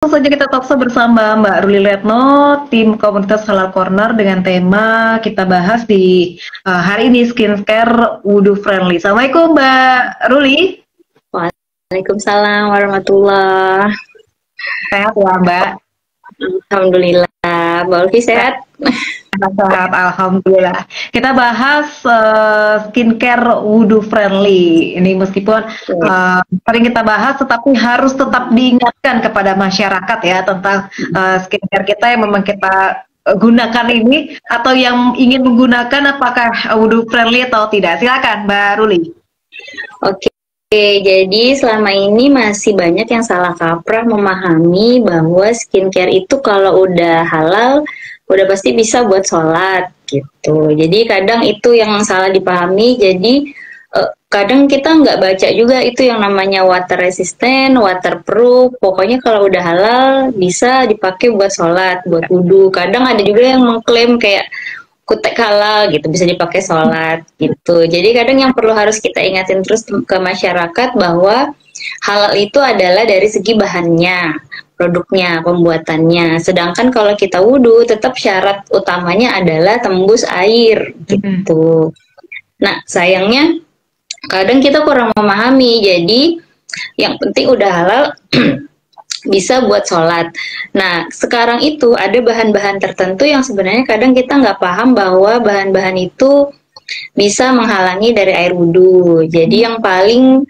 Langsung saja kita talkshow bersama Mbak Ruli Retno, tim komunitas Halal Corner dengan tema kita bahas di hari ini skincare wudu friendly. Assalamualaikum Mbak Ruli. Waalaikumsalam warahmatullah. Sehat ya Mbak? Alhamdulillah. Mbak Ulfi sehat? Sehat, alhamdulillah. Kita bahas skincare wudu friendly. Ini meskipun sering kita bahas, tetapi harus tetap diingatkan kepada masyarakat ya tentang skincare kita yang memang kita gunakan ini, atau yang ingin menggunakan apakah wudu friendly atau tidak. Silakan Mbak Ruli. Oke, jadi selama ini masih banyak yang salah kaprah memahami bahwa skincare itu kalau udah halal udah pasti bisa buat sholat gitu. Jadi kadang itu yang salah dipahami. Jadi kadang kita nggak baca juga itu yang namanya water resistant, waterproof. Pokoknya kalau udah halal bisa dipakai buat sholat, buat wudhu. Kadang ada juga yang mengklaim kayak kutek halal gitu bisa dipakai sholat gitu. Jadi kadang yang perlu harus kita ingatin terus ke masyarakat bahwa halal itu adalah dari segi bahannya, produknya, pembuatannya. Sedangkan kalau kita wudhu, tetap syarat utamanya adalah tembus air gitu. Nah, sayangnya kadang kita kurang memahami. Jadi yang penting udah halal bisa buat sholat. Nah, sekarang itu ada bahan-bahan tertentu yang sebenarnya kadang kita nggak paham bahwa bahan-bahan itu bisa menghalangi dari air wudhu. Jadi yang paling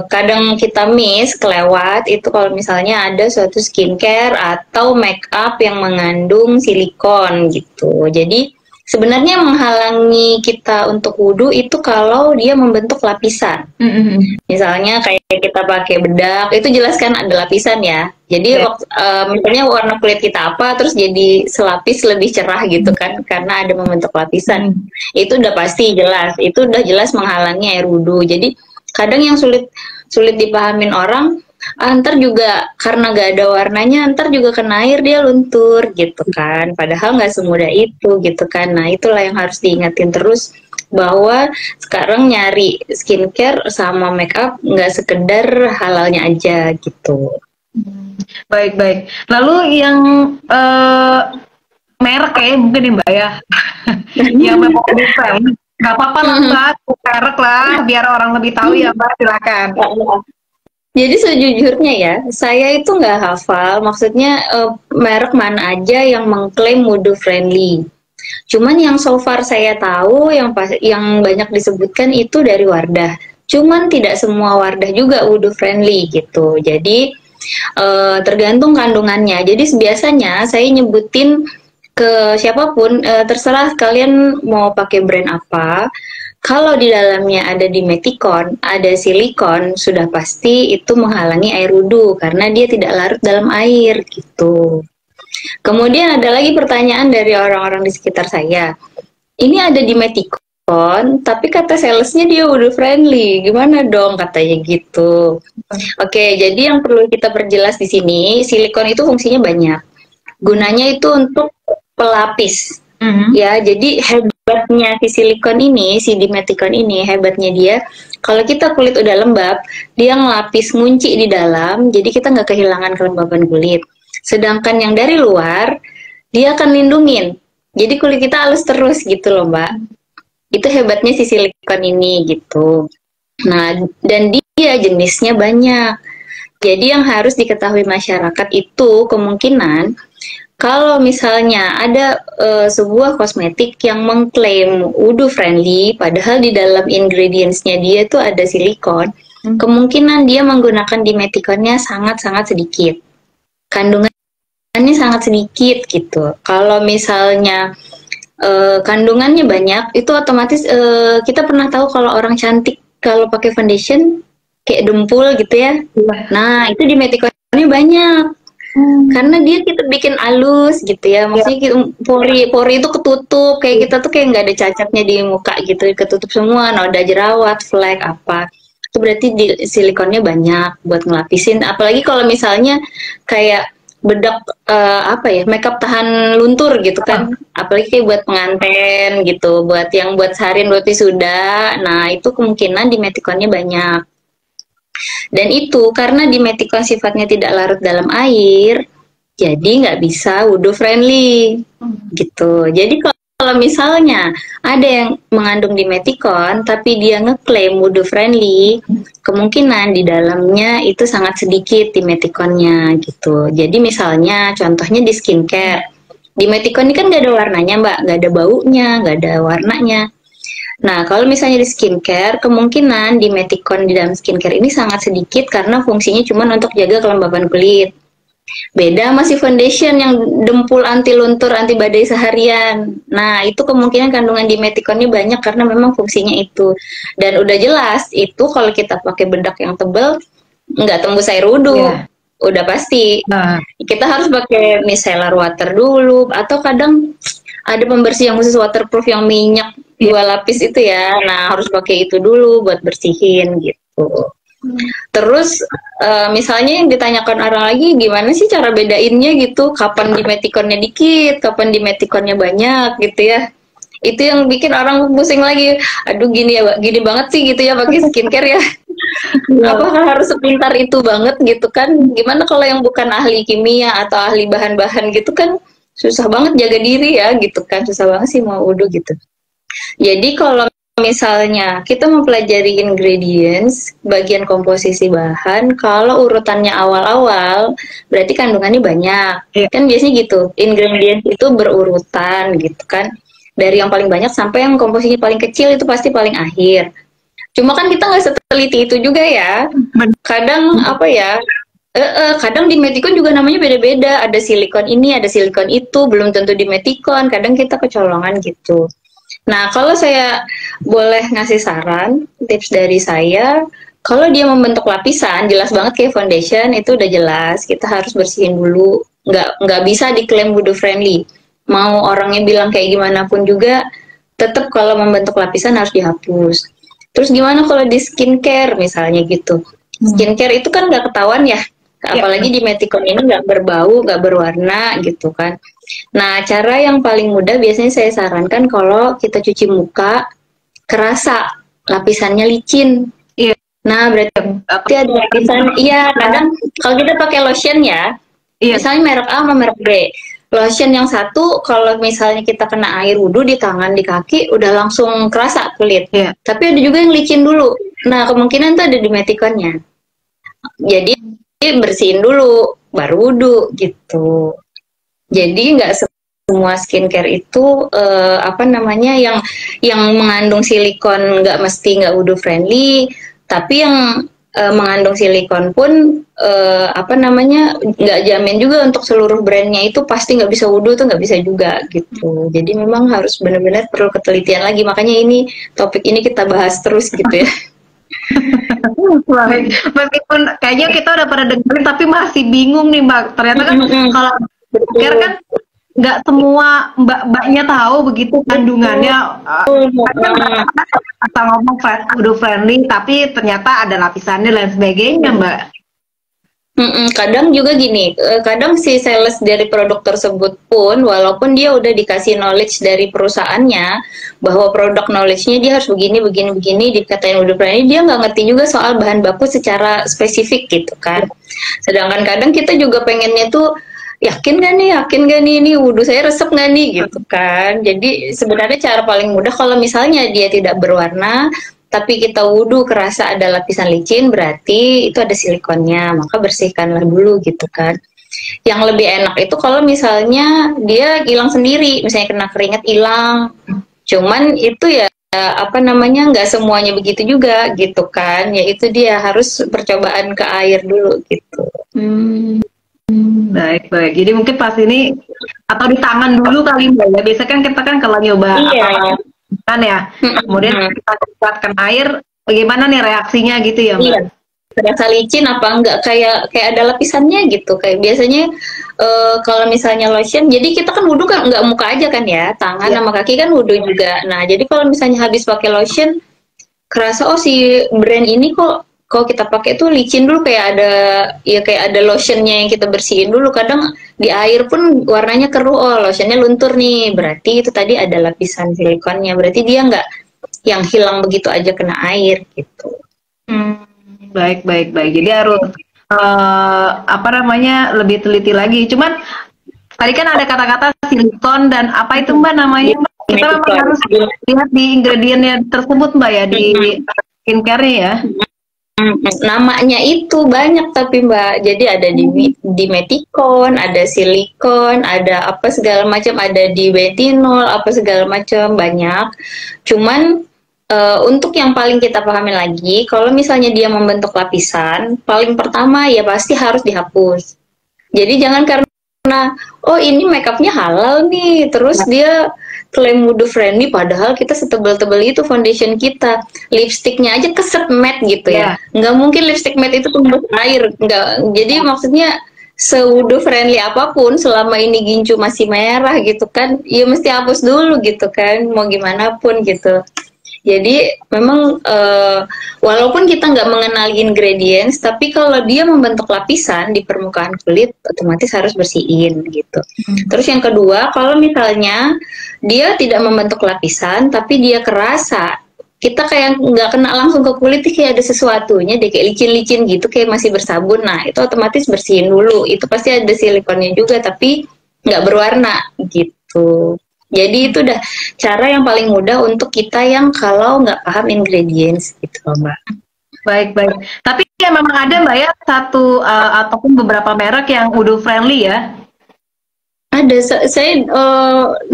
kadang kita miss, kelewat itu kalau misalnya ada suatu skincare atau make up yang mengandung silikon gitu. Jadi sebenarnya menghalangi kita untuk wudhu itu kalau dia membentuk lapisan. Misalnya kayak kita pakai bedak, itu jelas kan ada lapisan ya. Jadi misalnya warna kulit kita apa, terus jadi selapis lebih cerah gitu kan, karena ada membentuk lapisan. Itu udah pasti jelas, itu udah jelas menghalangi air wudhu. Jadi kadang yang sulit dipahamin orang, ntar juga karena gak ada warnanya, ntar juga kena air dia luntur gitu kan. Padahal nggak semudah itu gitu kan. Nah itulah yang harus diingatin terus, bahwa sekarang nyari skincare sama makeup nggak sekedar halalnya aja gitu. Baik. Lalu yang merek ya mungkin ya Mbak ya, yang memang friendly. Gak apa-apa lah Mbak, merek lah, biar orang lebih tahu ya Mbak, silakan. Jadi sejujurnya ya, saya itu nggak hafal, maksudnya merek mana aja yang mengklaim wudu friendly. Cuman yang so far saya tahu, yang banyak disebutkan itu dari Wardah. Cuman tidak semua Wardah juga wudu friendly gitu. Jadi tergantung kandungannya. Jadi biasanya saya nyebutin ke siapapun, terserah kalian mau pakai brand apa. Kalau di dalamnya ada dimetikon, ada silikon, sudah pasti itu menghalangi air wudhu karena dia tidak larut dalam air gitu. Kemudian ada lagi pertanyaan dari orang-orang di sekitar saya. Ini ada dimetikon, tapi kata salesnya dia wudhu friendly. Gimana dong katanya gitu. Oke, jadi yang perlu kita perjelas di sini, silikon itu fungsinya banyak. Gunanya itu untuk pelapis. Ya, jadi hebatnya si silikon ini, si dimetikon ini, hebatnya dia, kalau kita kulit udah lembab, dia ngelapis ngunci di dalam, jadi kita nggak kehilangan kelembaban kulit. Sedangkan yang dari luar, dia akan lindungin. Jadi kulit kita halus terus gitu loh Mbak. Itu hebatnya si silikon ini gitu. Nah, dan dia jenisnya banyak. Jadi yang harus diketahui masyarakat itu kemungkinan, kalau misalnya ada sebuah kosmetik yang mengklaim wudu friendly, padahal di dalam ingredients-nya dia tuh ada silikon, kemungkinan dia menggunakan dimetikonnya sangat-sangat sedikit. Kandungannya sangat sedikit gitu. Kalau misalnya kandungannya banyak, itu otomatis kita pernah tahu kalau orang cantik kalau pakai foundation kayak dempul gitu ya. Nah, itu dimetikonnya banyak. Karena dia kita bikin halus gitu ya, maksudnya pori itu ketutup, kayak kita tuh kayak nggak ada cacatnya di muka gitu, ketutup semua, noda jerawat, flek apa, itu berarti silikonnya banyak buat ngelapisin. Apalagi kalau misalnya kayak bedak makeup tahan luntur gitu kan, apalagi kayak buat pengantin gitu, buat yang buat seharian, buat wisuda, nah itu kemungkinan dimetikonnya banyak. Dan itu karena Dimetikon sifatnya tidak larut dalam air, jadi nggak bisa wudhu friendly gitu. Jadi kalau misalnya ada yang mengandung Dimetikon tapi dia ngeklaim wudhu friendly, kemungkinan di dalamnya itu sangat sedikit Dimetikonnya gitu. Jadi misalnya contohnya di skincare, Dimetikon ini kan nggak ada warnanya Mbak, nggak ada baunya, nggak ada warnanya. Nah, kalau misalnya di skincare, kemungkinan Dimetikon di dalam skincare ini sangat sedikit karena fungsinya cuma untuk jaga kelembaban kulit. Beda masih foundation yang dempul anti luntur, anti badai seharian. Nah, itu kemungkinan kandungan Dimetikonnya banyak karena memang fungsinya itu. Dan udah jelas, itu kalau kita pakai bedak yang tebal, nggak tembus air wudhu. Yeah. Udah pasti. Nah. Kita harus pakai micellar water dulu, atau kadang ada pembersih yang khusus waterproof yang minyak 2 lapis itu ya. Nah, harus pakai itu dulu buat bersihin gitu. Terus misalnya yang ditanyakan orang lagi, gimana sih cara bedainnya gitu, kapan Dimetikonnya dikit, kapan Dimetikonnya banyak gitu ya. Itu yang bikin orang pusing lagi. Aduh gini ya, gini banget sih gitu ya pakai skincare ya. Apakah harus sepintar itu banget gitu kan? Gimana kalau yang bukan ahli kimia atau ahli bahan-bahan gitu kan, susah banget jaga diri ya gitu kan, susah banget sih mau wudhu gitu. Jadi kalau misalnya kita mempelajari ingredients, bagian komposisi bahan, kalau urutannya awal-awal, berarti kandungannya banyak. Kan biasanya gitu, ingredients itu berurutan gitu kan. Dari yang paling banyak sampai yang komposisinya paling kecil itu pasti paling akhir. Cuma kan kita nggak seteliti itu juga ya. Kadang apa ya, kadang Dimetikon juga namanya beda-beda. Ada silikon ini, ada silikon itu, belum tentu Dimetikon. Kadang kita kecolongan gitu. Nah, kalau saya boleh ngasih saran, tips dari saya, kalau dia membentuk lapisan, jelas banget kayak foundation, itu udah jelas, kita harus bersihin dulu, nggak bisa diklaim wudhu friendly. Mau orangnya bilang kayak gimana pun juga, tetap kalau membentuk lapisan harus dihapus. Terus gimana kalau di skincare misalnya gitu? Skincare itu kan nggak ketahuan ya, apalagi Dimetikon ini nggak berbau, nggak berwarna gitu kan. Nah, cara yang paling mudah biasanya saya sarankan kalau kita cuci muka, kerasa lapisannya licin. Iya. Nah, berarti ada lapisan. Iya, kadang kalau kita pakai lotion ya, misalnya merek A sama merek B. Lotion yang satu, kalau misalnya kita kena air wudhu di tangan, di kaki, udah langsung kerasa kulit. Iya. Tapi ada juga yang licin dulu. Nah, kemungkinan tuh ada Dimetikonnya. Jadi, bersihin dulu, baru wudhu gitu. Jadi nggak semua skincare itu apa namanya yang mengandung silikon nggak mesti nggak wudhu friendly, tapi yang mengandung silikon pun apa namanya nggak jamin juga untuk seluruh brandnya itu pasti nggak bisa wudhu tuh nggak bisa juga gitu. Jadi memang harus benar-benar perlu ketelitian lagi. Makanya ini topik ini kita bahas terus gitu ya. Meskipun kayaknya kita udah pada dengerin tapi masih bingung nih Mbak. Ternyata kan kalau skincare kan nggak semua mbak-mbaknya tahu begitu kandungannya. Atau ngomong wudhu friendly tapi ternyata ada lapisannya dan sebagainya Mbak. Kadang juga gini, kadang si sales dari produk tersebut pun walaupun dia udah dikasih knowledge dari perusahaannya bahwa produk knowledge-nya dia harus begini dikatain wudhu friendly, dia nggak ngerti juga soal bahan baku secara spesifik gitu kan. Sedangkan kadang kita juga pengennya tuh yakin gak nih ini wudhu saya resep gak nih gitu kan. Jadi sebenarnya cara paling mudah kalau misalnya dia tidak berwarna tapi kita wudhu kerasa ada lapisan licin, berarti itu ada silikonnya, maka bersihkanlah dulu gitu kan. Yang lebih enak itu kalau misalnya dia hilang sendiri, misalnya kena keringat hilang, cuman itu ya apa namanya nggak semuanya begitu juga gitu kan, ya itu dia harus percobaan ke air dulu gitu. Baik. Jadi mungkin pas ini atau di tangan dulu kali Mbak ya. Biasa kan kita kan kalau nyoba kan ya, kemudian kita buatkan air, bagaimana nih reaksinya gitu ya Mbak? Iya. Terasa licin apa enggak, kayak ada lapisannya gitu. Kayak biasanya kalau misalnya lotion, jadi kita kan wudhu kan enggak muka aja kan ya, tangan sama kaki kan wudhu juga. Nah jadi kalau misalnya habis pakai lotion, kerasa oh si brand ini kok kita pakai tuh licin dulu, kayak ada lotionnya yang kita bersihin dulu. Kadang di air pun warnanya keruh, oh lotionnya luntur nih, berarti itu tadi ada lapisan silikonnya, berarti dia nggak yang hilang begitu aja kena air gitu. Baik, baik, baik. Jadi harus apa namanya lebih teliti lagi. Cuman tadi kan ada kata-kata silikon dan apa itu Mbak namanya Mbak? Kita memang harus lihat di ingredientnya tersebut Mbak ya di skincare ya. Namanya itu banyak tapi Mbak, jadi ada di metikon, ada silikon, ada apa segala macam, ada di betinol, apa segala macam banyak. Cuman untuk yang paling kita pahami lagi, kalau misalnya dia membentuk lapisan, paling pertama ya pasti harus dihapus. Jadi jangan karena oh ini makeupnya halal nih, terus dia klaim wudhu friendly, padahal kita setebal-tebal itu foundation kita, lipstiknya aja keset matte gitu ya, nggak mungkin lipstick matte itu tembus air, nggak. Jadi maksudnya sewudu friendly apapun, selama ini gincu masih merah gitu kan, ya mesti hapus dulu gitu kan, mau gimana pun gitu. Jadi memang walaupun kita nggak mengenali ingredients, tapi kalau dia membentuk lapisan di permukaan kulit, otomatis harus bersihin gitu. Terus yang kedua, kalau misalnya dia tidak membentuk lapisan, tapi dia kerasa, kita kayak nggak kena langsung ke kulit, kayak ada sesuatunya deh, kayak licin-licin gitu, kayak masih bersabun. Nah itu otomatis bersihin dulu. Itu pasti ada silikonnya juga, tapi nggak berwarna gitu. Jadi itu udah cara yang paling mudah untuk kita yang kalau nggak paham ingredients gitu Mbak. Baik, baik. Tapi ya memang ada Mbak ya satu ataupun beberapa merek yang wudhu friendly ya? Ada, saya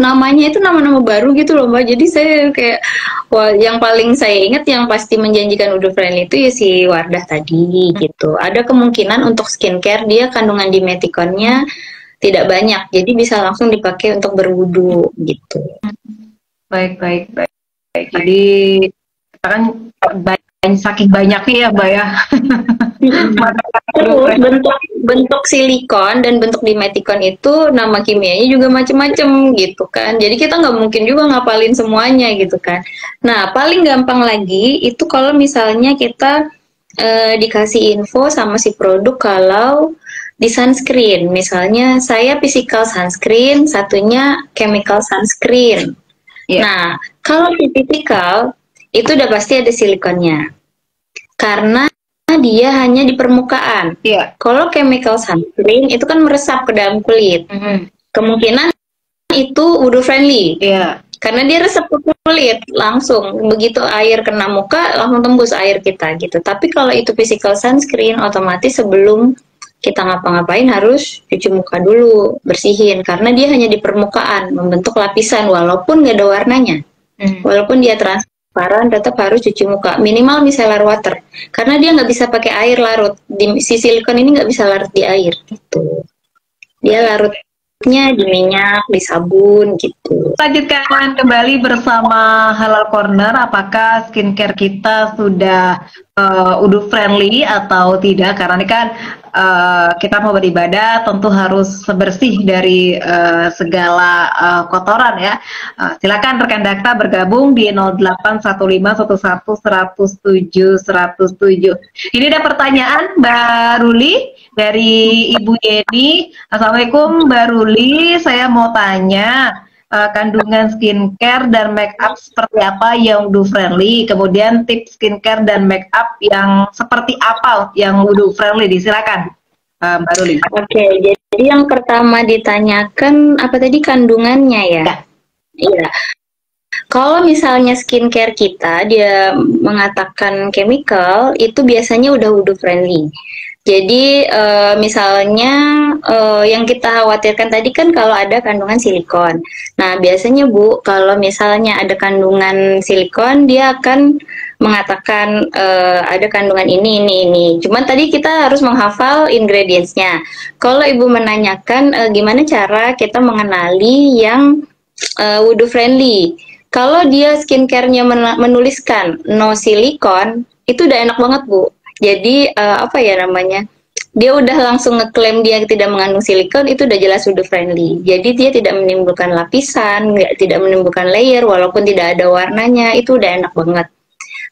namanya itu nama-nama baru gitu loh Mbak. Jadi saya kayak, wah, yang paling saya ingat yang pasti menjanjikan wudhu friendly itu ya si Wardah tadi gitu. Ada kemungkinan untuk skincare dia kandungan dimetikonnya tidak banyak, jadi bisa langsung dipakai untuk berwudu gitu. Baik, baik, baik. Jadi kan saking banyaknya ya, Mbak ya. Terus bentuk silikon dan bentuk dimetikon itu nama kimianya juga macam-macam gitu kan. Jadi kita nggak mungkin juga ngapalin semuanya gitu kan. Nah paling gampang lagi itu kalau misalnya kita dikasih info sama si produk kalau di sunscreen, misalnya saya physical sunscreen, satunya chemical sunscreen. Nah, kalau di physical itu udah pasti ada silikonnya, karena dia hanya di permukaan. Kalau chemical sunscreen itu kan meresap ke dalam kulit, kemungkinan itu wudhu friendly, karena dia resep ke kulit langsung, begitu air kena muka langsung tembus air kita gitu. Tapi kalau itu physical sunscreen, otomatis sebelum kita ngapa-ngapain harus cuci muka dulu, bersihin, karena dia hanya di permukaan, membentuk lapisan, walaupun nggak ada warnanya, walaupun dia transparan, tetap harus cuci muka, minimal micellar water, karena dia nggak bisa pakai air larut, si silikon ini nggak bisa larut di air, gitu. Dia larutnya di minyak, di sabun, gitu. Lanjutkan kembali bersama Halal Corner, apakah skincare kita sudah wudhu friendly atau tidak, karena ini kan kita mau beribadah tentu harus bersih dari segala kotoran ya. Silakan rekan Dakta bergabung di 081511100107. Ini ada pertanyaan Mbak Ruli dari Ibu Yeni. Assalamualaikum Mbak Ruli, saya mau tanya kandungan skincare dan make up seperti apa yang wudhu friendly, kemudian tips skincare dan make up yang seperti apa yang wudhu friendly, disilakan Mbak Ruli. Oke, jadi yang pertama ditanyakan apa tadi, kandungannya ya? Iya. Kalau misalnya skincare kita dia mengatakan chemical, itu biasanya udah wudhu friendly. Jadi misalnya yang kita khawatirkan tadi kan kalau ada kandungan silikon. Nah biasanya Bu, kalau misalnya ada kandungan silikon, dia akan mengatakan ada kandungan ini. Cuman tadi kita harus menghafal ingredientsnya. Kalau Ibu menanyakan gimana cara kita mengenali yang wudhu friendly. Kalau dia skincare-nya menuliskan no silikon, itu udah enak banget Bu. Jadi apa ya namanya, dia udah langsung ngeklaim dia tidak mengandung silikon, itu udah jelas wudhu friendly. Jadi dia tidak menimbulkan lapisan, tidak menimbulkan layer, walaupun tidak ada warnanya, itu udah enak banget.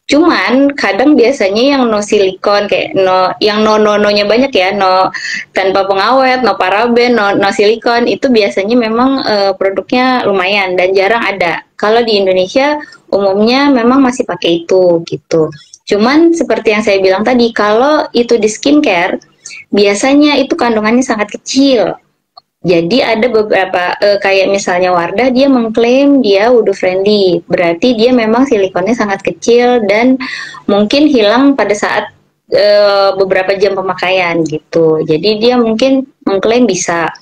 Cuman kadang biasanya yang no silikon, kayak yang no-nya banyak ya, no tanpa pengawet, no paraben, no silikon, itu biasanya memang produknya lumayan dan jarang ada. Kalau di Indonesia umumnya memang masih pakai itu gitu. Cuman seperti yang saya bilang tadi, kalau itu di skincare, biasanya itu kandungannya sangat kecil. Jadi ada beberapa kayak misalnya Wardah, dia mengklaim dia wudu friendly, berarti dia memang silikonnya sangat kecil dan mungkin hilang pada saat beberapa jam pemakaian gitu. Jadi dia mungkin mengklaim bisa.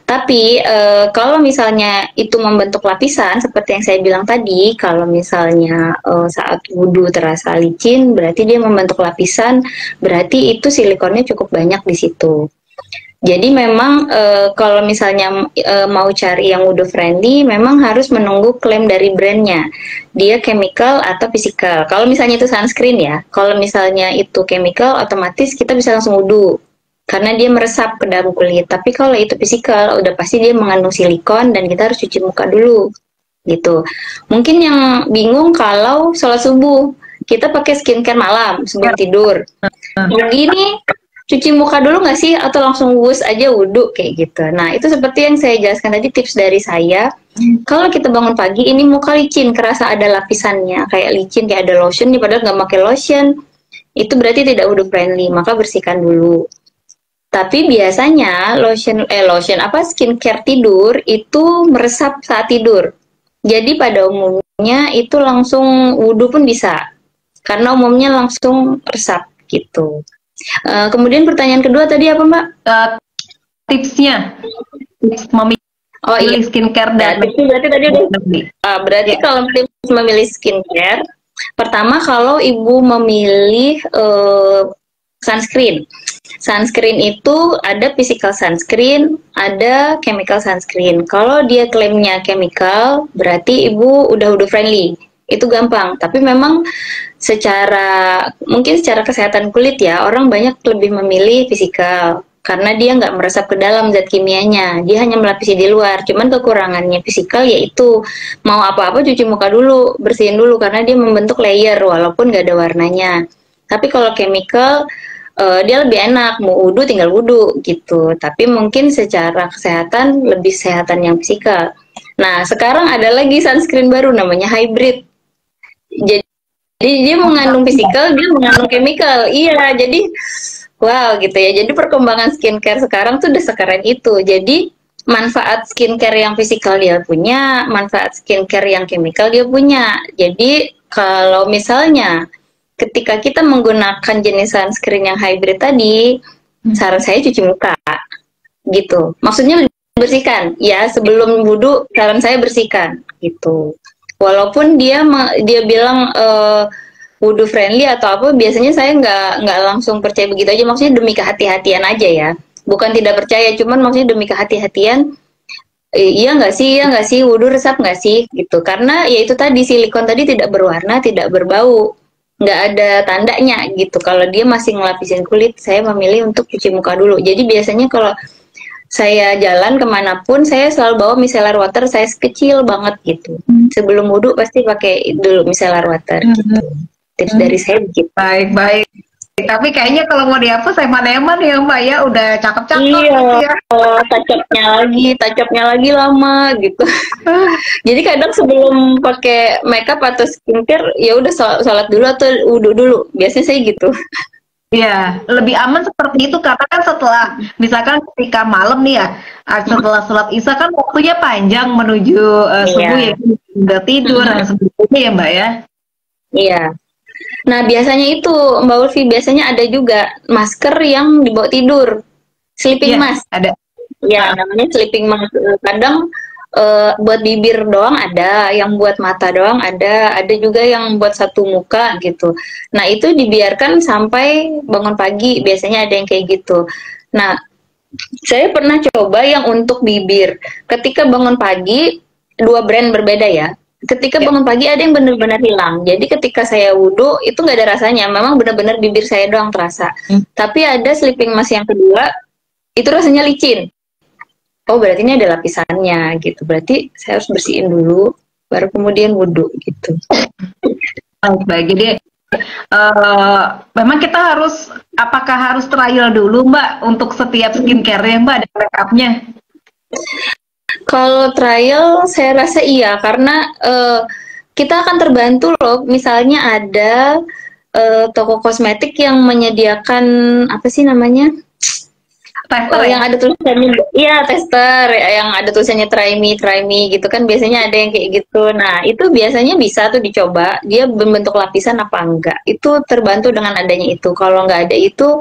Tapi kalau misalnya itu membentuk lapisan seperti yang saya bilang tadi, kalau misalnya saat wudhu terasa licin, berarti dia membentuk lapisan, berarti itu silikonnya cukup banyak di situ. Jadi memang kalau misalnya mau cari yang wudu friendly, memang harus menunggu klaim dari brandnya. Dia chemical atau physical. Kalau misalnya itu sunscreen ya, kalau misalnya itu chemical, otomatis kita bisa langsung wudu karena dia meresap ke dalam kulit. Tapi kalau itu physical, udah pasti dia mengandung silikon dan kita harus cuci muka dulu, gitu. Mungkin yang bingung kalau sholat subuh kita pakai skincare malam sebelum tidur. Begini cuci muka dulu nggak sih atau langsung wus aja wudhu kayak gitu. Nah itu seperti yang saya jelaskan tadi, tips dari saya. Kalau kita bangun pagi ini muka licin, kerasa ada lapisannya kayak licin, kayak ada lotion nih, padahal nggak pakai lotion, itu berarti tidak wudhu friendly, maka bersihkan dulu. Tapi biasanya lotion apa skincare tidur itu meresap saat tidur. Jadi pada umumnya itu langsung wudhu pun bisa, karena umumnya langsung resap gitu. Kemudian pertanyaan kedua tadi apa Mbak? Tipsnya, tips memilih skincare dan berarti tadi udah. Berarti kalau memilih skincare, pertama kalau ibu memilih sunscreen. Sunscreen itu ada physical sunscreen, ada chemical sunscreen. Kalau dia klaimnya chemical, berarti ibu udah friendly. Itu gampang, tapi memang mungkin secara kesehatan kulit ya, orang banyak lebih memilih fisikal karena dia nggak meresap ke dalam zat kimianya, dia hanya melapisi di luar. Cuman kekurangannya fisikal yaitu mau apa-apa cuci muka dulu, bersihin dulu karena dia membentuk layer walaupun nggak ada warnanya. Tapi kalau chemical dia lebih enak, mau wudhu tinggal wudhu gitu, tapi mungkin secara kesehatan lebih sehatan yang fisikal. Nah sekarang ada lagi sunscreen baru namanya hybrid. Jadi dia mengandung fisikal, dia mengandung chemical. Iya, jadi wow gitu ya. Jadi perkembangan skincare sekarang tuh udah sekeren itu. Jadi manfaat skincare yang fisikal dia punya, manfaat skincare yang chemical dia punya. Jadi kalau misalnya ketika kita menggunakan jenis sunscreen yang hybrid tadi, saran saya cuci muka gitu. Maksudnya bersihkan ya, sebelum wudhu saran saya bersihkan gitu. Walaupun dia bilang wudhu friendly atau apa, biasanya saya nggak langsung percaya begitu aja. Maksudnya demi kehati-hatian aja ya, bukan tidak percaya, cuman maksudnya demi kehati-hatian. Iya nggak sih wudhu resap nggak sih gitu, karena ya itu tadi silikon tadi tidak berwarna, tidak berbau, nggak ada tandanya gitu. Kalau dia masih ngelapisin kulit, saya memilih untuk cuci muka dulu. Jadi biasanya kalau saya jalan kemanapun, saya selalu bawa micellar water size kecil banget gitu. Sebelum wudhu pasti pakai dulu micellar water gitu. Tips dari saya begitu. Baik. Tapi kayaknya kalau mau dihapus eman-eman ya Mbak ya, udah cakep-cakep iya, gitu ya. Touch-upnya lagi lama gitu. Jadi kadang sebelum pakai makeup atau skincare, ya udah sholat dulu atau wudhu dulu. Biasanya saya gitu. Iya, lebih aman seperti itu karena kan setelah misalkan ketika malam nih ya, setelah sholat isya kan waktunya panjang menuju subuh ya, udah tidur dan sebagainya ya Mbak ya. Iya. Nah biasanya itu Mbak Ulfi, biasanya ada juga masker yang dibawa tidur, sleeping mask. Ada. Ya namanya sleeping mask. Kadang buat bibir doang ada, yang buat mata doang ada juga yang buat satu muka gitu. Nah itu dibiarkan sampai bangun pagi, biasanya ada yang kayak gitu. Nah saya pernah coba yang untuk bibir, ketika bangun pagi, dua brand berbeda ya. Ketika bangun pagi ada yang benar-benar hilang. Jadi ketika saya wudhu itu nggak ada rasanya, memang benar-benar bibir saya doang terasa. Tapi ada sleeping mask yang kedua, itu rasanya licin. Oh berarti ini ada lapisannya gitu, berarti saya harus bersihin dulu baru kemudian wudhu gitu. Baik, jadi memang kita harus, apakah harus trial dulu Mbak untuk setiap skincare-nya Mbak dan make-up-nya? Kalau trial saya rasa iya, karena kita akan terbantu loh, misalnya ada toko kosmetik yang menyediakan apa sih namanya? Tester Yang ada tulisannya, iya tester, yang ada tulisannya try me gitu kan biasanya ada yang kayak gitu. Nah itu biasanya bisa tuh dicoba, dia berbentuk lapisan apa enggak. Itu terbantu dengan adanya itu. Kalau nggak ada itu,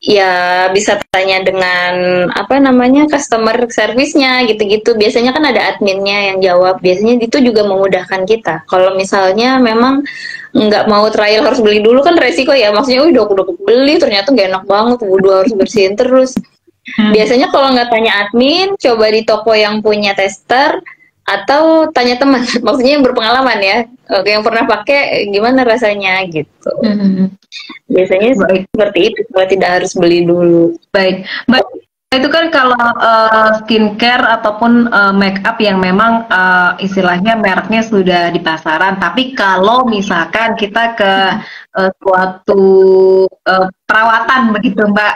ya bisa tanya dengan apa namanya customer service-nya gitu-gitu. Biasanya kan ada adminnya yang jawab. Biasanya itu juga memudahkan kita. Kalau misalnya memang nggak mau trial harus beli dulu kan resiko ya. Maksudnya, udah beli ternyata nggak enak banget, wudhu harus bersihin terus. Biasanya kalau nggak tanya admin, coba di toko yang punya tester atau tanya teman. Maksudnya yang berpengalaman ya, yang pernah pakai gimana rasanya gitu. Biasanya Baik. seperti itu, kalau tidak harus beli dulu. Baik, Mbak, itu kan kalau skincare ataupun make up yang memang istilahnya mereknya sudah di pasaran, tapi kalau misalkan kita ke suatu perawatan begitu Mbak,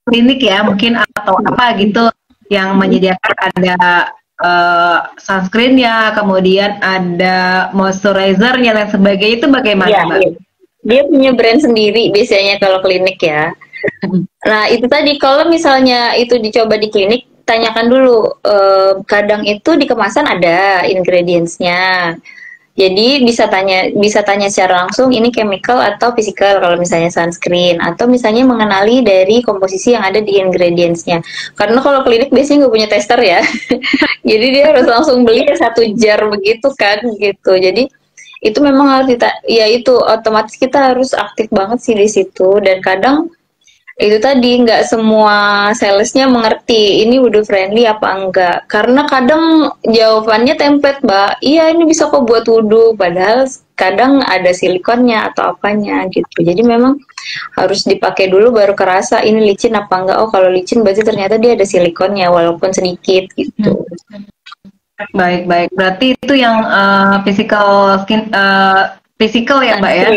klinik ya mungkin atau apa gitu yang menyediakan ada sunscreen-nya, kemudian ada moisturizer-nya dan sebagainya, itu bagaimana Ya, Mbak? iya. Dia punya brand sendiri biasanya kalau klinik ya. Nah, itu tadi kalau misalnya itu dicoba di klinik, tanyakan dulu. Kadang itu di kemasan ada ingredients-nya. Jadi bisa tanya secara langsung ini chemical atau physical kalau misalnya sunscreen, atau misalnya mengenali dari komposisi yang ada di ingredients-nya. Karena kalau klinik biasanya nggak punya tester ya. Jadi dia harus langsung beli 1 jar begitu kan gitu. Jadi itu memang harus ya itu otomatis kita harus aktif banget sih di situ. Dan kadang itu tadi nggak semua salesnya mengerti ini wudhu friendly apa enggak, karena kadang jawabannya template Mbak, iya ini bisa kok buat wudhu, padahal kadang ada silikonnya atau apanya gitu. Jadi memang harus dipakai dulu baru kerasa ini licin apa enggak. Oh kalau licin berarti ternyata dia ada silikonnya walaupun sedikit gitu. Baik, berarti itu yang physical ya Mbak ya.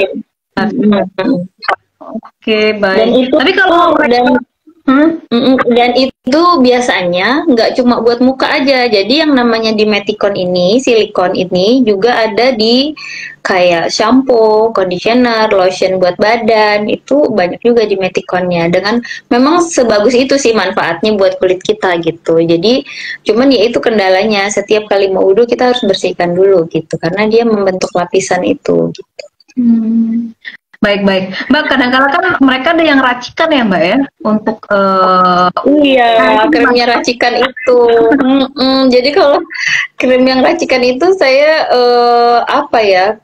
Oke, baik. Dan itu tapi kalau dan itu biasanya nggak cuma buat muka aja. Jadi yang namanya Dimeticon ini, silikon ini juga ada di kayak shampoo, conditioner, lotion buat badan. Itu banyak juga Dimeticonnya. Dengan memang sebagus itu sih manfaatnya buat kulit kita gitu. Jadi cuman ya itu kendalanya, setiap kali mau wudhu kita harus bersihkan dulu gitu, karena dia membentuk lapisan itu gitu. Baik, Mbak, kadang-kadang kan mereka ada yang racikan ya Mbak ya untuk iya krimnya racikan itu. Jadi kalau krim yang racikan itu saya apa ya,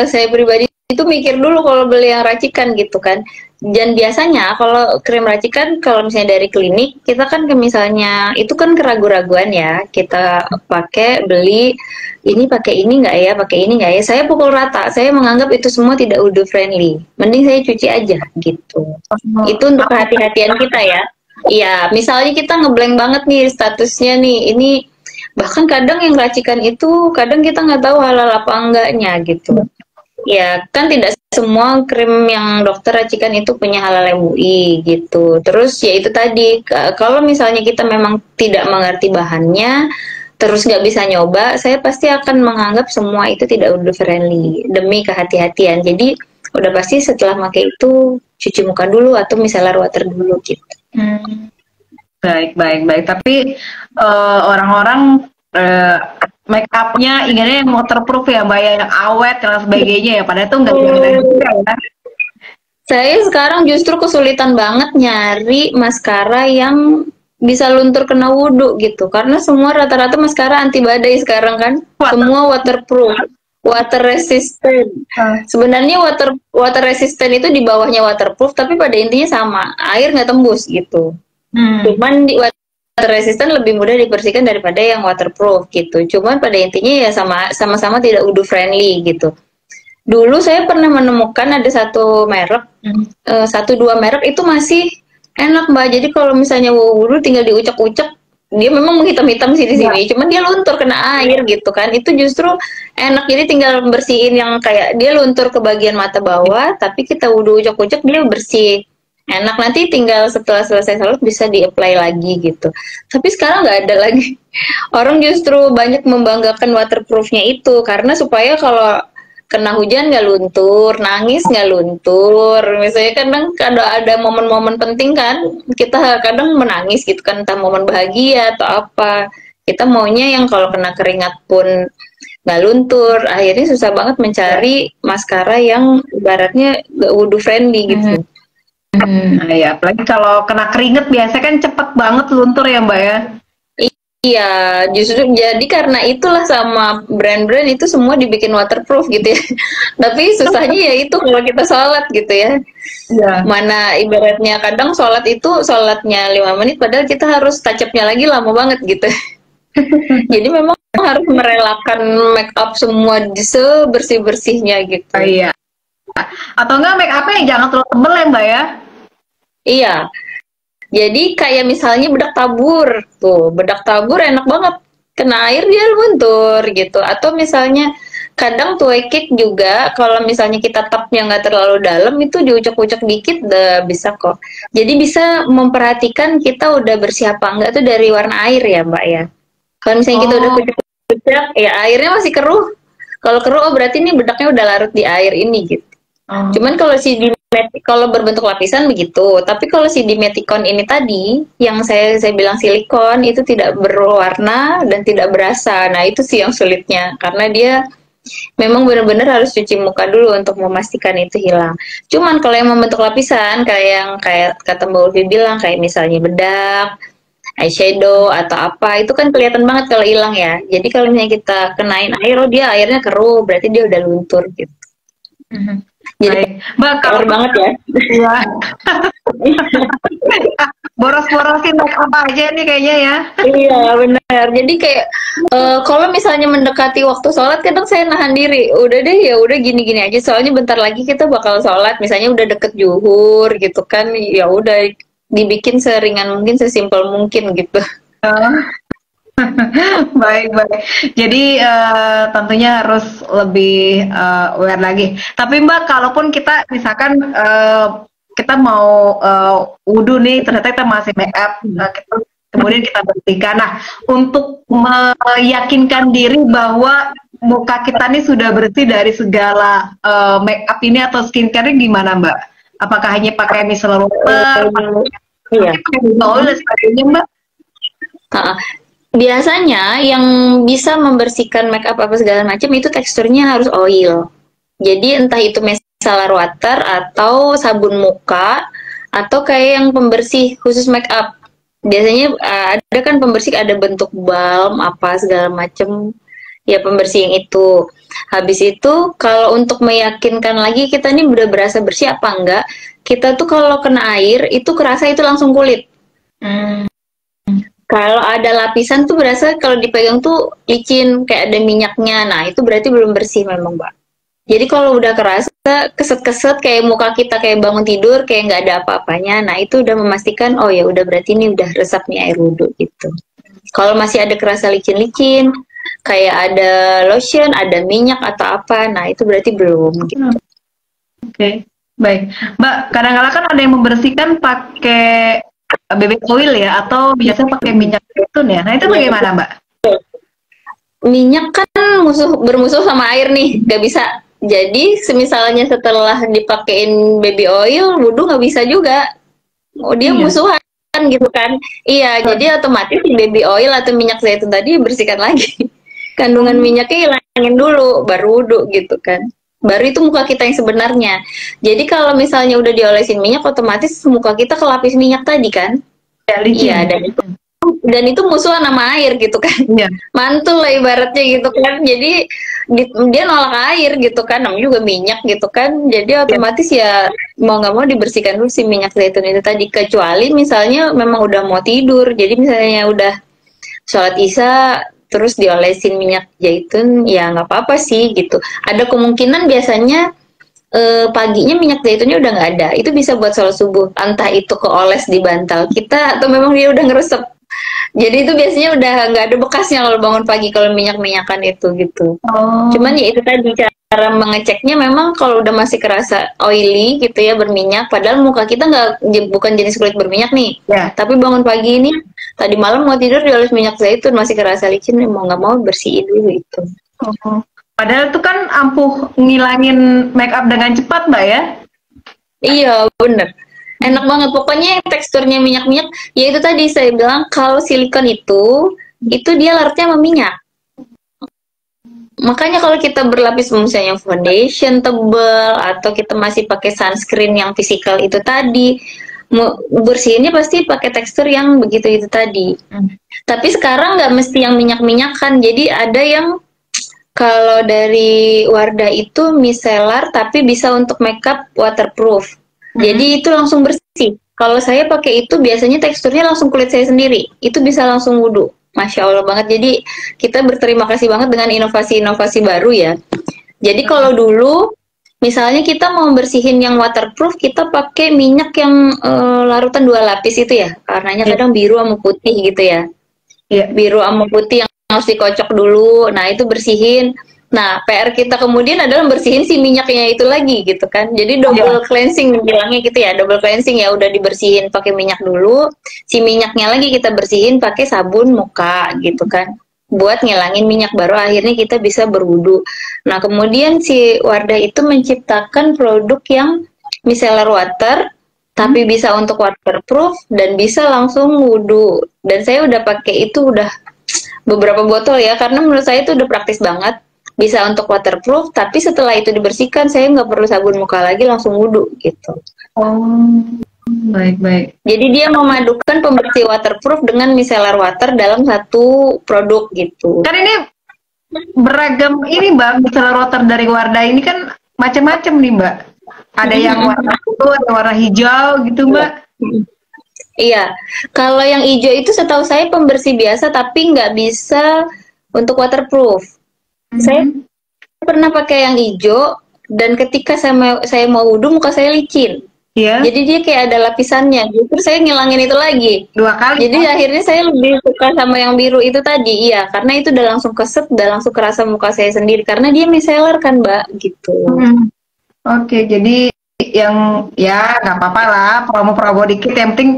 saya pribadi itu mikir dulu kalau beli yang racikan gitu kan. Dan biasanya kalau krim racikan, kalau misalnya dari klinik, kita kan misalnya itu kan keraguan-raguan ya, kita beli ini pakai ini nggak ya, pakai ini nggak ya. Saya pukul rata, saya menganggap itu semua tidak wudhu friendly. Mending saya cuci aja gitu. Itu untuk kehati-hatian kita ya. Iya, misalnya kita ngeblank banget nih statusnya nih, ini bahkan kadang yang racikan itu kadang kita nggak tahu halal apa enggaknya gitu. Ya kan tidak semua krim yang dokter racikan itu punya halal MUI gitu. Terus ya itu tadi, kalau misalnya kita memang tidak mengerti bahannya, terus nggak bisa nyoba, saya pasti akan menganggap semua itu tidak wudhu friendly demi kehati-hatian. Jadi udah pasti setelah pakai itu cuci muka dulu atau micellar water dulu gitu. Baik. Tapi orang-orang make up-nya ingatnya yang waterproof ya Mbak ya, yang awet dan sebagainya ya, padahal itu nggak juga ya. Saya sekarang justru kesulitan banget nyari maskara yang bisa luntur kena wudhu gitu, karena semua rata-rata maskara anti badai sekarang kan, semua waterproof, water resistant. Sebenarnya water resistant itu di bawahnya waterproof, tapi pada intinya sama, air nggak tembus gitu. Cuman di water resistant lebih mudah dibersihkan daripada yang waterproof gitu. Cuman pada intinya ya sama-sama tidak wudhu friendly gitu. Dulu saya pernah menemukan ada satu merek, 1-2 merek itu masih enak Mbak. Jadi kalau misalnya wudhu tinggal diucek-ucek, dia memang menghitam-hitam sih di sini, cuman dia luntur kena air gitu kan. Itu justru enak, jadi tinggal bersihin yang kayak dia luntur ke bagian mata bawah, tapi kita wudhu ucek-ucek dia bersih. Enak, nanti tinggal setelah selesai salat bisa di-apply lagi gitu. Tapi sekarang nggak ada lagi. Orang justru banyak membanggakan waterproofnya itu, karena supaya kalau kena hujan nggak luntur, nangis nggak luntur. Misalnya kadang ada momen-momen penting kan, kita kadang menangis gitu kan, entah momen bahagia atau apa. Kita maunya yang kalau kena keringat pun nggak luntur. Akhirnya susah banget mencari maskara yang ibaratnya wudhu friendly gitu. Nah, ya, apalagi kalau kena keringet biasanya kan cepet banget luntur ya Mbak ya. Iya, justru jadi karena itulah sama brand-brand itu semua dibikin waterproof gitu ya. Tapi susahnya ya itu kalau kita sholat gitu ya. Iya. Mana ibaratnya kadang sholat itu sholatnya 5 menit, padahal kita harus touch up-nya lagi lama banget gitu. Jadi memang harus merelakan make up semua sebersih-bersihnya gitu. Iya. Atau enggak make up-nya jangan terlalu tebel ya Mbak ya. Iya. Jadi kayak misalnya bedak tabur, tuh bedak tabur enak banget, kena air dia luntur gitu. Atau misalnya kadang tuai cake juga, kalau misalnya kita tapnya nggak terlalu dalam, itu diucek-ucek dikit udah bisa kok. Jadi bisa memperhatikan kita udah bersih apa enggak tuh dari warna air ya Mbak ya. Kalau misalnya kita udah kucek-kucek, ya airnya masih keruh. Kalau keruh, oh berarti ini bedaknya udah larut di air ini gitu. Cuman kalau berbentuk lapisan begitu, tapi kalau si Dimeticon ini tadi, yang saya bilang silikon, itu tidak berwarna dan tidak berasa. Nah itu sih yang sulitnya, karena dia memang benar-benar harus cuci muka dulu untuk memastikan itu hilang. Cuman kalau yang membentuk lapisan, kayak kata Mbak Ulfi bilang, kayak misalnya bedak, eyeshadow atau apa, itu kan kelihatan banget kalau hilang ya. Jadi kalau misalnya kita kenain air, oh dia airnya keruh, berarti dia udah luntur gitu. Jadi Mbak, kalau banget ya. Iya. Boros-borosin apa aja nih kayaknya ya. Iya benar. Jadi kayak kalau misalnya mendekati waktu sholat, kadang saya nahan diri. Udah deh, ya udah gini-gini aja. Soalnya bentar lagi kita bakal sholat. Misalnya udah deket zuhur gitu kan. Ya udah dibikin seringan mungkin, sesimpel mungkin gitu. Baik. Jadi tentunya harus lebih aware lagi. Tapi Mbak, kalaupun kita misalkan kita mau wudhu nih, ternyata kita masih make up, kemudian kita bersihkan. Nah, untuk meyakinkan diri bahwa muka kita nih sudah bersih dari segala make up ini atau skincare gimana Mbak? Apakah hanya pakai micellar water, pakai oil dan sebagainya Mbak? Biasanya yang bisa membersihkan make up apa segala macam itu teksturnya harus oil. Jadi entah itu micellar water atau sabun muka atau kayak yang pembersih khusus make up. Biasanya ada kan pembersih, ada bentuk balm apa segala macam. Ya pembersih yang itu. Habis itu kalau untuk meyakinkan lagi kita nih udah berasa bersih apa enggak, kita tuh kalau kena air itu kerasa itu langsung kulit. Kalau ada lapisan tuh berasa kalau dipegang tuh licin, kayak ada minyaknya. Nah, itu berarti belum bersih memang, Mbak. Jadi kalau udah kerasa keset-keset kayak muka kita kayak bangun tidur, kayak nggak ada apa-apanya, nah itu udah memastikan, oh ya udah berarti ini udah resap nih air wudhu gitu. Kalau masih ada kerasa licin-licin, kayak ada lotion, ada minyak atau apa, nah itu berarti belum gitu. Oke, baik. Mbak, kadang-kadang kan ada yang membersihkan pakai bebek oil ya, atau biasanya pakai minyak zaitun ya. Nah itu bagaimana Mbak? Minyak kan bermusuh sama air nih, nggak bisa. Jadi semisalnya setelah dipakein baby oil, wudhu nggak bisa juga. Oh dia musuhan gitu kan? Iya, jadi otomatis baby oil atau minyak zaitun tadi bersihkan lagi. Kandungan minyaknya hilangin dulu, baru wudhu gitu kan. Baru itu muka kita yang sebenarnya. Jadi kalau misalnya udah diolesin minyak, otomatis muka kita kelapis minyak tadi kan? Ya, licin. Iya, dan itu musuhan sama air gitu kan? Iya. Mantul lah ibaratnya gitu kan. Jadi dia nolak air gitu kan, namanya juga minyak gitu kan. Jadi otomatis ya mau nggak mau dibersihkan dulu si minyak zaitun itu tadi. Kecuali misalnya memang udah mau tidur, jadi misalnya udah sholat isya terus diolesin minyak zaitun, ya nggak apa-apa sih gitu. Ada kemungkinan biasanya paginya minyak zaitunnya udah nggak ada. Itu bisa buat sholat subuh, entah itu keoles di bantal kita atau memang dia udah ngeresep. Jadi itu biasanya udah nggak ada bekasnya kalau bangun pagi kalau minyak-minyakan itu gitu. Cuman ya itu tadi cara mengeceknya, memang kalau udah masih kerasa oily gitu ya, berminyak, padahal muka kita bukan jenis kulit berminyak nih. Tapi bangun pagi ini tadi malam mau tidur dioles minyak zaitun masih kerasa licin, mau nggak mau bersihin dulu itu. Padahal itu kan ampuh ngilangin make up dengan cepat, Mbak ya? Iya, bener. Enak banget. Pokoknya yang teksturnya minyak-minyak, ya itu tadi saya bilang kalau silikon itu dia larutnya sama minyak. Makanya kalau kita berlapis misalnya foundation tebel atau kita masih pakai sunscreen yang physical itu tadi, bersihinnya pasti pakai tekstur yang begitu itu tadi. Tapi sekarang nggak mesti yang minyak-minyakan. Jadi ada yang kalau dari Wardah itu micellar tapi bisa untuk makeup waterproof. Jadi itu langsung bersih. Kalau saya pakai itu biasanya teksturnya langsung kulit saya sendiri. Itu bisa langsung wudhu. Masya Allah banget. Jadi kita berterima kasih banget dengan inovasi-inovasi baru ya. Jadi kalau dulu misalnya kita mau bersihin yang waterproof, kita pakai minyak yang larutan 2 lapis itu ya. Warnanya kadang biru sama putih gitu ya. Biru sama putih yang harus dikocok dulu. Nah itu bersihin. Nah PR kita kemudian adalah bersihin si minyaknya itu lagi gitu kan. Jadi double cleansing bilangnya gitu ya. Double cleansing ya udah dibersihin pakai minyak dulu. Si minyaknya lagi kita bersihin pakai sabun muka gitu kan. Buat ngilangin minyak baru akhirnya kita bisa berwudu. Nah kemudian si Wardah itu menciptakan produk yang micellar water tapi bisa untuk waterproof dan bisa langsung wudu. Dan saya udah pakai itu udah beberapa botol ya karena menurut saya itu udah praktis banget. Bisa untuk waterproof tapi setelah itu dibersihkan saya nggak perlu sabun muka lagi langsung wudu gitu. Baik. Jadi dia memadukan pembersih waterproof dengan micellar water dalam satu produk gitu. Kan ini beragam ini Mbak, micellar water dari Wardah ini kan macam-macam nih Mbak. Ada yang warna biru, ada warna hijau gitu Mbak. Iya, kalau yang hijau itu setahu saya pembersih biasa tapi nggak bisa untuk waterproof. Saya pernah pakai yang hijau dan ketika saya mau wudhu muka saya licin. Jadi dia kayak ada lapisannya. Justru saya ngilangin itu lagi 2 kali. Jadi akhirnya saya lebih suka sama yang biru itu tadi. Iya, karena itu udah langsung keset, udah langsung kerasa muka saya sendiri. Karena dia micellar kan Mbak, gitu. Oke, jadi yang ya nggak apa-apa lah promo-promo dikit. Yang penting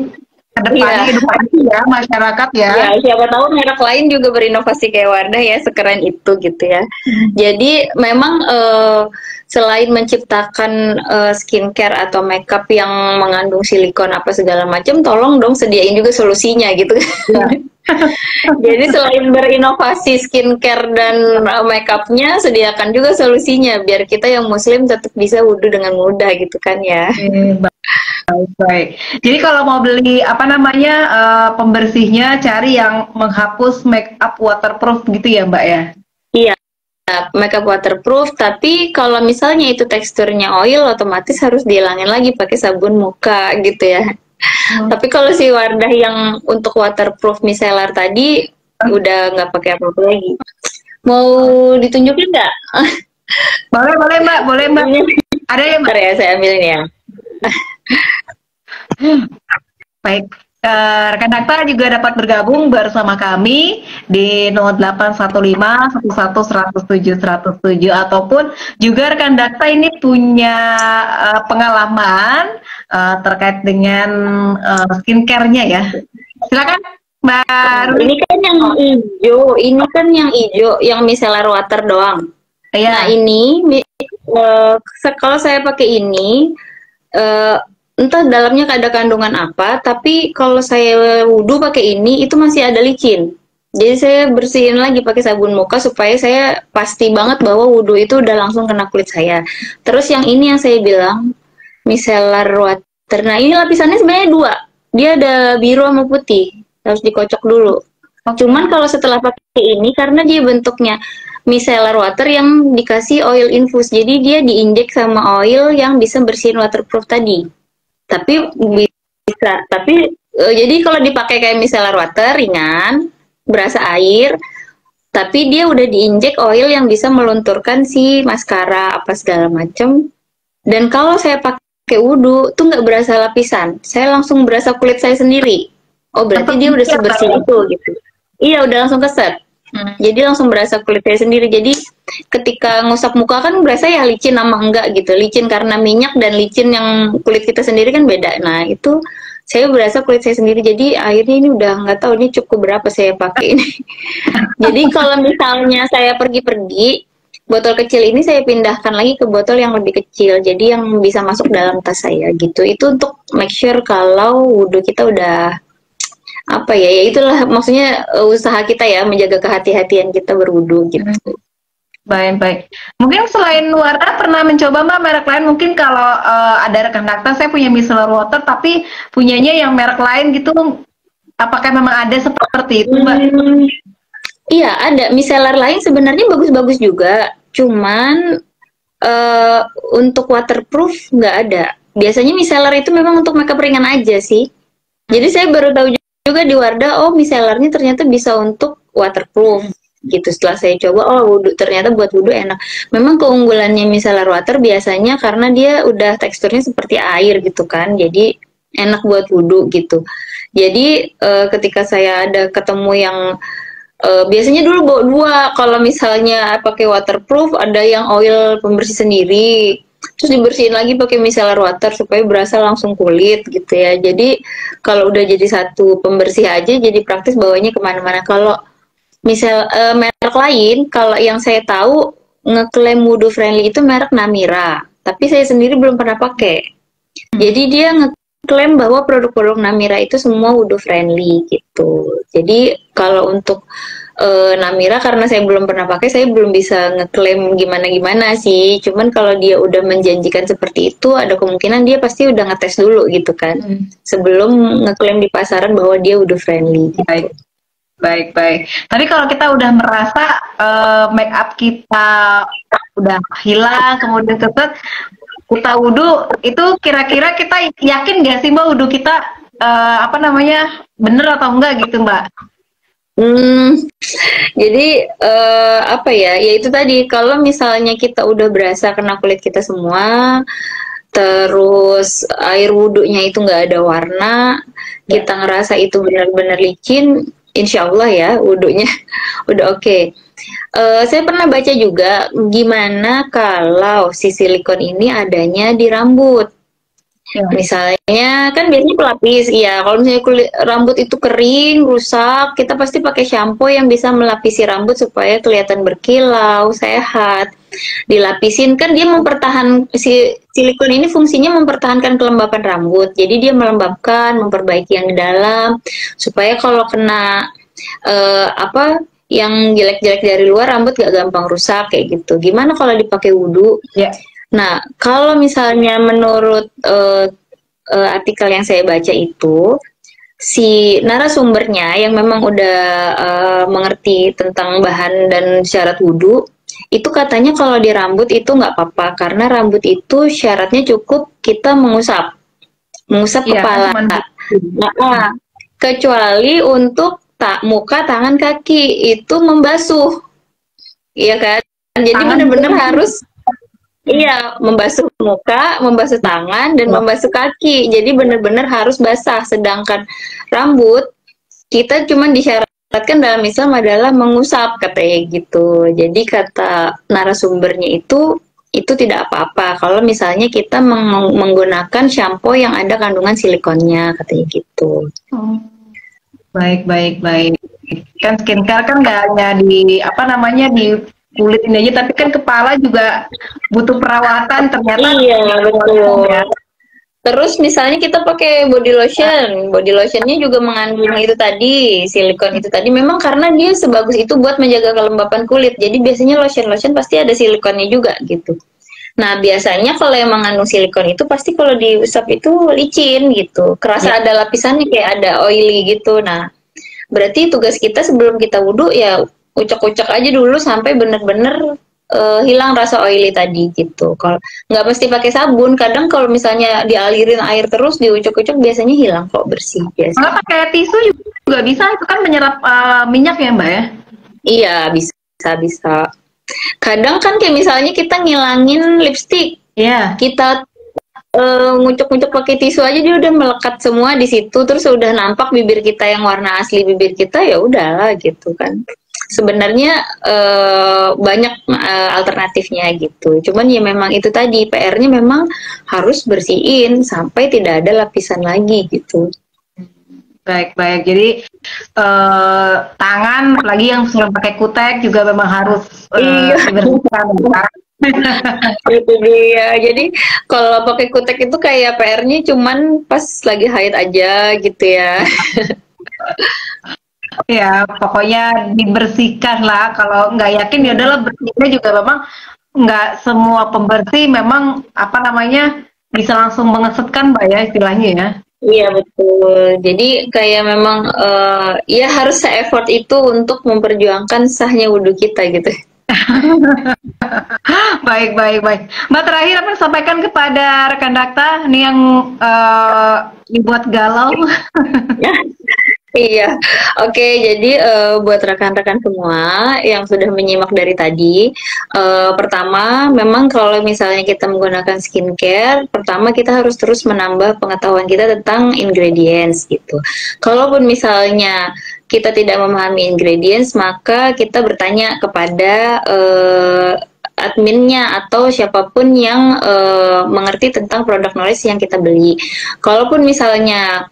kedepannya edukasi ya masyarakat ya. Ya siapa tahu merek lain juga berinovasi kayak Wardah ya, sekeren itu gitu ya. Jadi memang selain menciptakan skincare atau makeup yang mengandung silikon apa segala macam, tolong dong sediain juga solusinya gitu. Jadi selain berinovasi skincare dan makeupnya, sediakan juga solusinya biar kita yang muslim tetap bisa wudhu dengan mudah gitu kan ya. Baik. Jadi kalau mau beli apa namanya pembersihnya cari yang menghapus makeup waterproof gitu ya Mbak ya? Iya, makeup waterproof. Tapi kalau misalnya itu teksturnya oil, otomatis harus dihilangin lagi pakai sabun muka gitu ya. Tapi kalau si Wardah yang untuk waterproof micellar tadi udah nggak pakai apa-apa lagi. Mau ditunjukin nggak? Boleh Mbak, boleh Mbak. Ada ya Mbak? Bentar ya, saya ambilin ya. Baik, rekan Dakta juga dapat bergabung bersama kami di 0815 11 107 107 ataupun juga rekan Dakta ini punya pengalaman terkait dengan skincare-nya ya. Silakan Mbak. Ini kan yang hijau, yang micellar water doang. Nah ini kalau saya pakai ini entah dalamnya ada kandungan apa, tapi kalau saya wudhu pakai ini itu masih ada licin. Jadi saya bersihin lagi pakai sabun muka supaya saya pasti banget bahwa wudhu itu udah langsung kena kulit saya. Terus yang ini yang saya bilang micellar water. Nah ini lapisannya sebenarnya 2. Dia ada biru sama putih. Harus dikocok dulu. Cuman kalau setelah pakai ini karena dia bentuknya micellar water yang dikasih oil infus, jadi dia diinjek sama oil yang bisa bersihin waterproof tadi. Tapi bisa, jadi kalau dipakai kayak micellar water ringan, berasa air, tapi dia udah diinjek oil yang bisa melunturkan si maskara apa segala macem. Dan kalau saya pakai wudhu tuh nggak berasa lapisan, saya langsung berasa kulit saya sendiri. Oh berarti dia udah sebersih itu gitu. Iya udah langsung keset. Jadi langsung berasa kulit saya sendiri. Jadi ketika ngusap muka kan berasa ya licin sama enggak gitu. Licin karena minyak dan licin yang kulit kita sendiri kan beda. Nah itu saya berasa kulit saya sendiri. Jadi akhirnya ini udah nggak tahu ini cukup berapa saya pakai ini. Jadi kalau misalnya saya pergi-pergi, botol kecil ini saya pindahkan lagi ke botol yang lebih kecil, jadi yang bisa masuk dalam tas saya gitu. Itu untuk make sure kalau wudhu kita udah apa ya, ya itulah maksudnya usaha kita ya menjaga kehati-hatian kita berwudhu gitu. Baik. Mungkin selain Wardah pernah mencoba Mbak merek lain? Mungkin kalau ada rekan dakta, saya punya micellar water tapi punyanya yang merek lain gitu. Apakah memang ada seperti itu Mbak? Iya, ada micellar lain sebenarnya bagus-bagus juga. Cuman untuk waterproof nggak ada. Biasanya micellar itu memang untuk makeup ringan aja sih. Jadi saya baru tahu juga di Wardah, oh micellarnya ternyata bisa untuk waterproof gitu. Setelah saya coba, oh wudhu ternyata buat wudhu enak. Memang keunggulannya micellar water biasanya karena dia udah teksturnya seperti air gitu kan. Jadi enak buat wudhu gitu. Jadi ketika saya ada ketemu yang biasanya dulu bawa dua, kalau misalnya pakai waterproof ada yang oil pembersih sendiri, terus dibersihin lagi pakai micellar water supaya berasa langsung kulit gitu ya. Jadi kalau udah jadi satu pembersih aja jadi praktis bawanya kemana-mana. Kalau misal merek lain, kalau yang saya tahu ngeklaim wudhu friendly itu merek Namira, tapi saya sendiri belum pernah pakai. Jadi dia ngeklaim bahwa produk-produk Namira itu semua wudhu friendly gitu. Jadi kalau untuk Namira karena saya belum pernah pakai, saya belum bisa ngeklaim gimana-gimana sih. Cuman kalau dia udah menjanjikan seperti itu, ada kemungkinan dia pasti udah ngetes dulu gitu kan, sebelum ngeklaim di pasaran bahwa dia wudhu friendly. Gitu. Baik. Tapi kalau kita udah merasa make up kita udah hilang, kemudian kita wudhu, itu kira-kira kita yakin gak sih Mbak wudhu kita bener atau enggak gitu Mbak? Jadi apa ya? Ya itu tadi, kalau misalnya kita udah berasa kena kulit kita semua, terus air wudhunya itu nggak ada warna, kita ngerasa itu benar-benar licin, insya Allah ya wudhunya udah oke. Saya pernah baca juga gimana kalau si silikon ini adanya di rambut. Misalnya kan biasanya pelapis, iya. Kalau misalnya kulit rambut itu kering, rusak, kita pasti pakai shampoo yang bisa melapisi rambut supaya kelihatan berkilau, sehat. Dilapisin kan dia si silikon ini fungsinya mempertahankan kelembapan rambut. Jadi dia melembabkan, memperbaiki yang di dalam supaya kalau kena yang jelek-jelek dari luar rambut gak gampang rusak kayak gitu. Gimana kalau dipakai wudhu? Nah, kalau misalnya menurut artikel yang saya baca itu, si narasumbernya yang memang udah mengerti tentang bahan dan syarat wudhu, itu katanya kalau di rambut itu nggak apa-apa, karena rambut itu syaratnya cukup kita mengusap kepala. Nah, kecuali untuk muka, tangan, kaki itu membasuh, iya kan? Jadi benar-benar harus membasuh muka, membasuh tangan, dan membasuh kaki. Jadi benar-benar harus basah. Sedangkan rambut kita cuma disyaratkan dalam Islam adalah mengusap katanya gitu. Jadi kata narasumbernya itu tidak apa-apa kalau misalnya kita menggunakan shampoo yang ada kandungan silikonnya katanya gitu. Baik. Kan skincare kan nggak hanya di di kulit ini aja, tapi kan kepala juga butuh perawatan ternyata. Iya, betul. Ya. Terus misalnya kita pakai body lotionnya juga mengandung itu tadi, silikon itu tadi. Memang karena dia sebagus itu buat menjaga kelembapan kulit. Jadi biasanya lotion pasti ada silikonnya juga gitu. Nah biasanya kalau yang mengandung silikon itu pasti kalau diusap itu licin gitu. Kerasa ada lapisannya kayak ada oily gitu. Nah berarti tugas kita sebelum kita wudhu ya ucek-ucek aja dulu sampai bener-bener hilang rasa oily tadi gitu. Kalau nggak mesti pakai sabun, kadang kalau misalnya dialirin air terus diucek-ucek biasanya hilang kok, bersih biasa. Kalau pakai tisu juga bisa, itu kan menyerap minyak ya Mbak ya? Iya bisa. Kadang kan kayak misalnya kita ngilangin lipstick, kita ngucek-ngucek pakai tisu aja dia udah melekat semua di situ, terus udah nampak bibir kita yang warna asli bibir kita, ya udahlah gitu kan. Sebenarnya banyak alternatifnya gitu. Cuman ya memang itu tadi PR-nya memang harus bersihin sampai tidak ada lapisan lagi gitu. Baik-baik. Jadi tangan, apalagi yang sering pakai kutek juga memang harus Iya, dibersihkan, ya. itu dia. Jadi kalau pakai kutek itu kayak PR-nya cuman pas lagi haid aja gitu ya. Ya, pokoknya dibersihkan lah. Kalau nggak yakin ya udahlah, bersihnya juga memang nggak semua pembersih memang apa namanya bisa langsung mengesetkan, Mbak, ya istilahnya ya. Iya betul. Jadi kayak memang ya harus se-effort itu untuk memperjuangkan sahnya wudhu kita gitu. Baik, baik, baik. Mbak, terakhir apa yang sampaikan kepada rekan Dakta nih yang dibuat galau? Iya, oke. Jadi buat rekan-rekan semua yang sudah menyimak dari tadi, pertama, memang kalau misalnya kita menggunakan skincare, pertama kita harus terus menambah pengetahuan kita tentang ingredients gitu. Kalaupun misalnya kita tidak memahami ingredients, maka kita bertanya kepada adminnya atau siapapun yang mengerti tentang produk knowledge yang kita beli. Kalaupun misalnya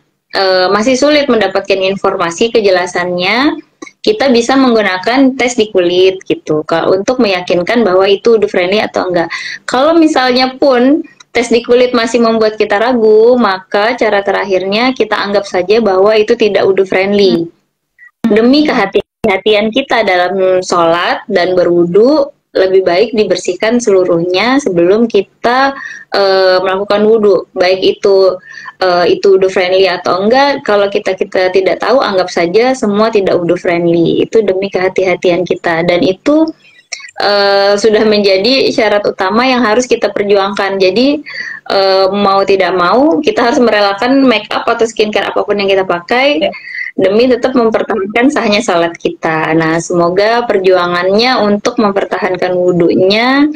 masih sulit mendapatkan informasi kejelasannya, kita bisa menggunakan tes di kulit gitu untuk meyakinkan bahwa itu udah friendly atau enggak. Kalau misalnya pun tes di kulit masih membuat kita ragu, maka cara terakhirnya kita anggap saja bahwa itu tidak udah friendly. Demi kehati-hatian kita dalam sholat dan berwudu, lebih baik dibersihkan seluruhnya sebelum kita melakukan wudhu, baik itu wudhu friendly atau enggak. Kalau kita tidak tahu, anggap saja semua tidak wudhu friendly. Itu demi kehati-hatian kita, dan itu sudah menjadi syarat utama yang harus kita perjuangkan. Jadi mau tidak mau kita harus merelakan make up atau skincare apapun yang kita pakai, Ya. demi tetap mempertahankan sahnya salat kita. Nah, semoga perjuangannya untuk mempertahankan wudhunya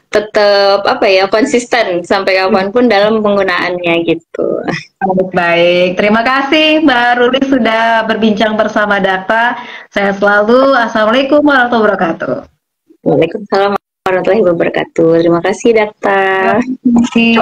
tetap konsisten sampai kapanpun dalam penggunaannya gitu. Baik, terima kasih Mbak Ruli sudah berbincang bersama Dakta. Saya selalu. Assalamualaikum warahmatullahi wabarakatuh. Waalaikumsalam warahmatullahi wabarakatuh. Terima kasih, Dakta. Terima kasih.